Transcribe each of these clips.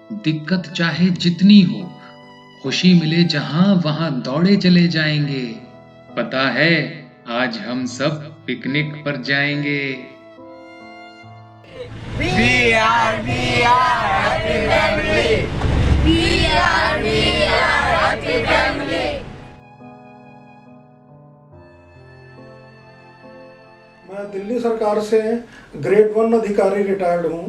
दिक्कत चाहे जितनी हो, खुशी मिले जहां वहां दौड़े चले जाएंगे। पता है, आज हम सब पिकनिक पर जाएंगे। We are happy family. We are happy family. मैं दिल्ली सरकार से ग्रेड 1 अधिकारी रिटायर्ड हूँ।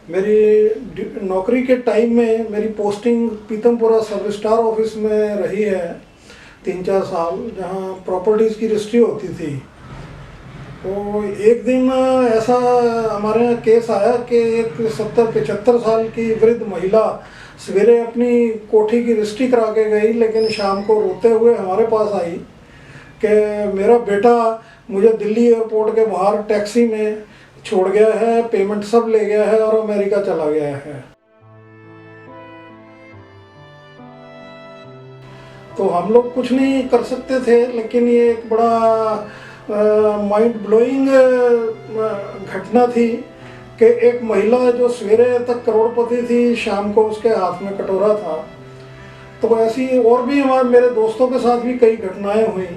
मेरी नौकरी के टाइम में मेरी पोस्टिंग पीतमपुरा सब रजिस्ट्रार ऑफिस में रही है 3-4 साल, जहाँ प्रॉपर्टीज़ की रजिस्ट्री होती थी। तो एक दिन ऐसा हमारे यहाँ केस आया कि एक 70-75 साल की वृद्ध महिला सवेरे अपनी कोठी की रजिस्ट्री करा के गई, लेकिन शाम को रोते हुए हमारे पास आई कि मेरा बेटा मुझे दिल्ली एयरपोर्ट के बाहर टैक्सी में छोड़ गया है, पेमेंट सब ले गया है और अमेरिका चला गया है। तो हम लोग कुछ नहीं कर सकते थे, लेकिन ये एक बड़ा माइंड ब्लोइंग घटना थी कि एक महिला जो सवेरे तक करोड़पति थी, शाम को उसके हाथ में कटोरा था। तो ऐसी और भी मेरे दोस्तों के साथ भी कई घटनाएं हुई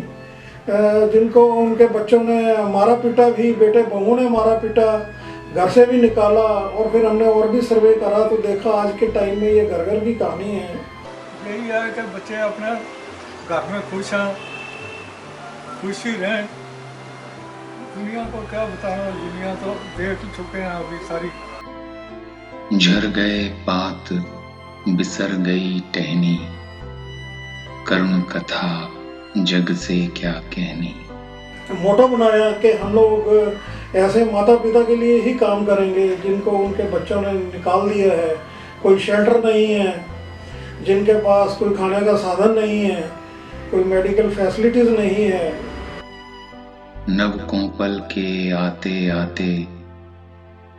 जिनको उनके बच्चों ने मारा पीटा भी, बेटे बहू ने मारा पीटा, घर से भी निकाला। और फिर हमने और भी सर्वे करा तो देखा आज के टाइम में ये घर घर की कहानी है। यही है कि बच्चे अपने घर में खुश हैं, खुशी रहें। दुनिया को क्या बताना, दुनिया तो देख चुके हैं अभी सारी। झर गए पात, बिसर गई टहनी, करुण कथा जग से क्या कहनी। मोटो बनाया कि हम लोग ऐसे माता पिता के लिए ही काम करेंगे जिनको उनके बच्चों ने निकाल दिया है, कोई शेल्टर नहीं है, जिनके पास कोई खाने का साधन नहीं है, कोई मेडिकल फैसिलिटीज नहीं है। नवकों पल के आते आते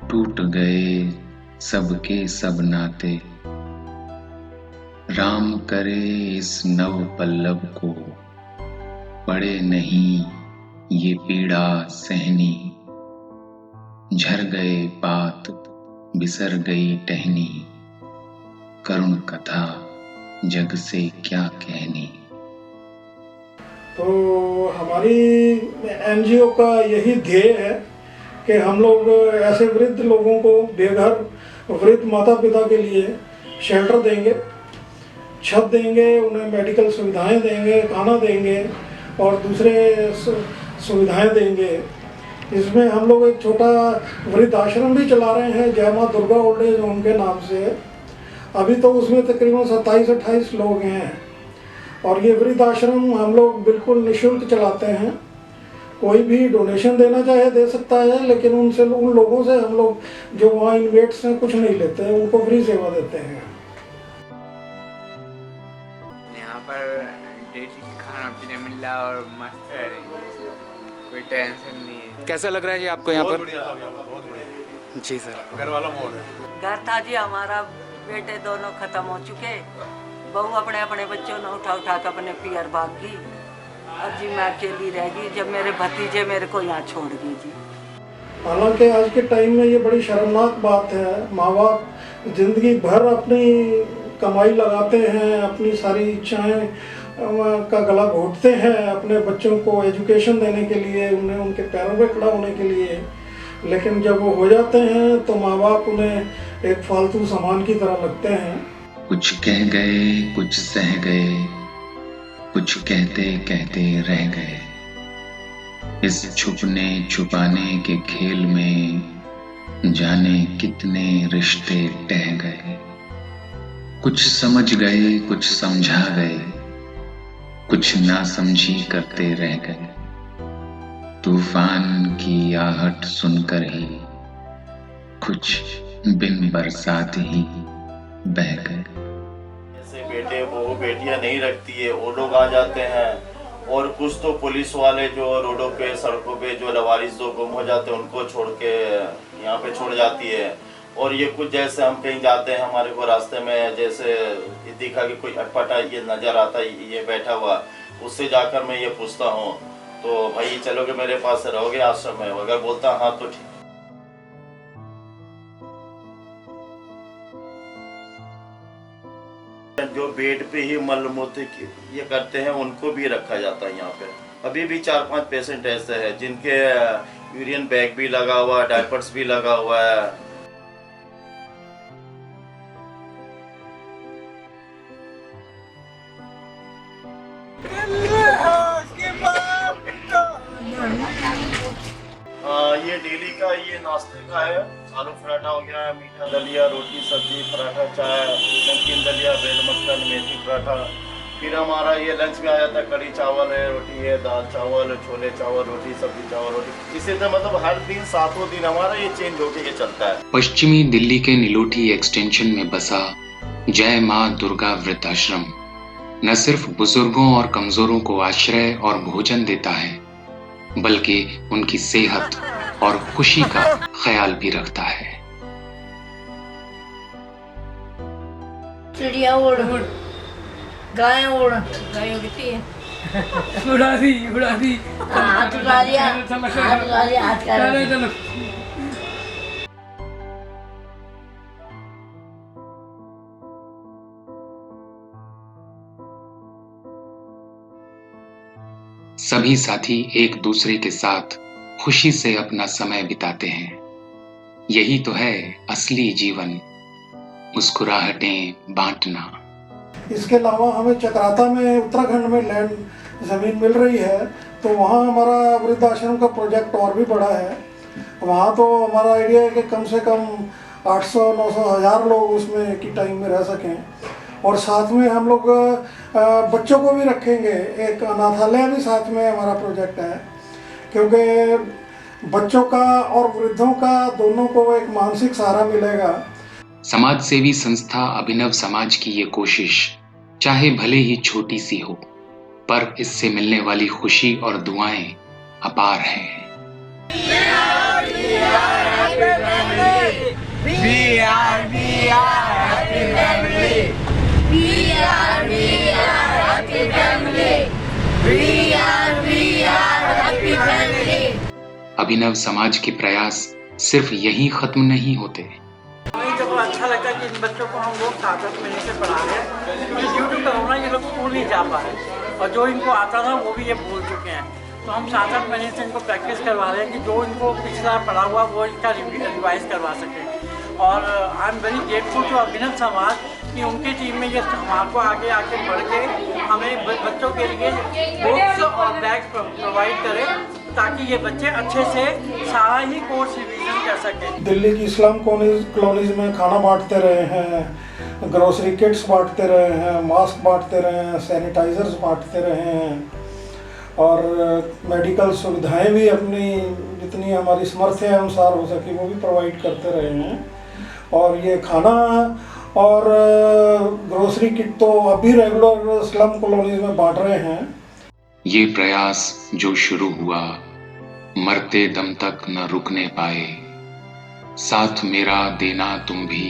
टूट गए सबके सब नाते। राम करे इस नव पल्लव को, पड़े नहीं ये पीड़ा सहनी। झर गए पात, बिसर गई टहनी, करुण कथा जग से क्या कहनी। तो हमारी एनजीओ का यही ध्येय है कि हम लोग ऐसे वृद्ध लोगों को, बेघर वृद्ध माता पिता के लिए शेल्टर देंगे, छत देंगे, उन्हें मेडिकल सुविधाएं देंगे, खाना देंगे और दूसरे सुविधाएं देंगे। इसमें हम लोग एक छोटा वृद्ध आश्रम भी चला रहे हैं, जय माँ दुर्गा ओल्ड एज होम के नाम से। अभी तो उसमें तकरीबन 27-28 लोग हैं और ये वृद्ध आश्रम हम लोग बिल्कुल निःशुल्क चलाते हैं। कोई भी डोनेशन देना चाहे दे सकता है, लेकिन उन लोगों से हम लोग जो वहाँ इन्वेट्स हैं कुछ नहीं लेते हैं, उनको फ्री सेवा देते हैं। यहाँ पर डेली खाना पीने मिल रहा और मस्त है, कोई टेंशन नहीं है। कैसा लग रहा है जी आपको यहाँ पर? बहुत बढ़िया जी सर। घर वाला मोड़ है। घर था जी हमारा, बेटे दोनों खत्म हो चुके, बहू अपने अपने बच्चों ने उठा उठा कर अपने पियर भाग गई। अब जी मैं अकेली रह गई, जब मेरे भतीजे मेरे को यहाँ छोड़ गई जी। हालांकि आज के टाइम में ये बड़ी शर्मनाक बात है। माँ बाप जिंदगी भर अपनी कमाई लगाते हैं, अपनी सारी इच्छाएं का गला घोटते हैं अपने बच्चों को एजुकेशन देने के लिए, उन्हें उनके पैरों पे खड़ा होने के लिए, लेकिन जब वो हो जाते हैं तो माँ बाप उन्हें एक फालतू सामान की तरह लगते हैं। कुछ कह गए, कुछ सह गए, कुछ कहते कहते रह गए। इस छुपने छुपाने के खेल में जाने कितने रिश्ते टह गए। कुछ समझ गए, कुछ समझा गए, कुछ ना समझी करते रह गए। तूफान की आहट सुनकर ही कुछ बिन बरसात ही बह गए। ऐसे बेटे बहू बेटियां नहीं रखती है, वो लोग आ जाते हैं। और कुछ तो पुलिस वाले जो रोडों पे सड़कों पे जो लवारिस जो गुम हो जाते हैं उनको छोड़ के यहाँ पे छोड़ जाती है। और ये कुछ जैसे हम कहीं जाते हैं, हमारे को रास्ते में जैसे दिखा कि कोई अटपटा ये नज़र आता है, ये बैठा हुआ, उससे जाकर मैं ये पूछता हूँ तो भाई चलोगे मेरे पास, रहोगे आश्रम में? अगर बोलता हाँ तो ठीक। जो बेड पे ही मलमूत्र ये करते हैं उनको भी रखा जाता है यहाँ पे। अभी भी 4-5 पेशेंट ऐसे हैं जिनके यूरिन बैग भी लगा हुआ है, डायपर्स भी लगा हुआ है। ये डेली का ये नाश्ते का है। आलू पराठा हो गया, मीठा दलिया, रोटी सब्जी, पराठा, चाय, नमकीन दलिया, ब्रेड मक्खन, मेथी पराठा। फिर हमारा ये लंच में आ जाता है, कड़ी चावल है, रोटी है, दाल चावल, छोले चावल, रोटी सब्जी चावल रोटी। इसी तरह मतलब हर दिन 7 दिन हमारा ये चेंज होके के चलता है। पश्चिमी दिल्ली के नीलोठी एक्सटेंशन में बसा जय मां दुर्गा वृद्धाश्रम न सिर्फ बुजुर्गों और कमजोरों को आश्रय और भोजन देता है, बल्कि उनकी सेहत और खुशी का ख्याल भी रखता है। चिड़िया उड़ गाय उड़, गाय उड़ती है। उड़ा दी हाथ उड़ा लिया, हाथ कर सभी साथी एक दूसरे के साथ खुशी से अपना समय बिताते हैं। यही तो है असली जीवन, मुस्कुराहटें बांटना। इसके अलावा हमें चक्राता में उत्तराखंड में लैंड ज़मीन मिल रही है, तो वहाँ हमारा वृद्धाश्रम का प्रोजेक्ट और भी बड़ा है। वहाँ तो हमारा आइडिया है कि कम से कम 800, 900, 1000 लोग उसमें एक ही टाइम में रह सकें। और साथ में हम लोग बच्चों को भी रखेंगे, एक अनाथालय भी साथ में हमारा प्रोजेक्ट है, क्योंकि बच्चों का और वृद्धों का दोनों को एक मानसिक सहारा मिलेगा। समाज सेवी संस्था अभिनव समाज की ये कोशिश चाहे भले ही छोटी सी हो, पर इससे मिलने वाली खुशी और दुआएं अपार हैं। अभिनव समाज के प्रयास सिर्फ यहीं खत्म नहीं होते। हमें जब अच्छा लगता है कि इन बच्चों को हम लोग 7-8 महीने से पढ़ा रहे हैं, क्योंकि ड्यू टू कोरोना ये लोग स्कूल नहीं जा पा रहे और जो इनको आता था वो भी ये भूल चुके हैं। तो हम 7-8 महीने से इनको प्रैक्टिस करवा रहे हैं कि जो इनको पिछला पढ़ा हुआ वो इनका रिवाइज करवा सकें। और I am very grateful to Abhinav Samaj कि उनकी टीम में ये हमारे को आगे बढ़ के हमें बच्चों के लिए बुक्स और बैग प्रोवाइड करें, ताकि ये बच्चे अच्छे से सारा ही कोर्स रिवीजन कर सकें। दिल्ली की इस्लाम कॉलोनीज में खाना बांटते रहे हैं, ग्रोसरी किट्स बांटते रहे हैं, मास्क बांटते रहे हैं, सैनिटाइजर्स बांटते रहे हैं, और मेडिकल सुविधाएं भी अपनी जितनी हमारी सामर्थ्य अनुसार हो सके वो भी प्रोवाइड करते रहे हैं। और ये खाना और ग्रोसरी किट तो अभी रेगुलर स्लम कॉलोनीज में बांट रहे हैं। ये प्रयास जो शुरू हुआ मरते दम तक न रुकने पाए, साथ मेरा देना तुम भी,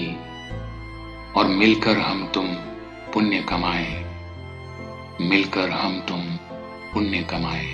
और मिलकर हम तुम पुण्य कमाए, मिलकर हम तुम पुण्य कमाए।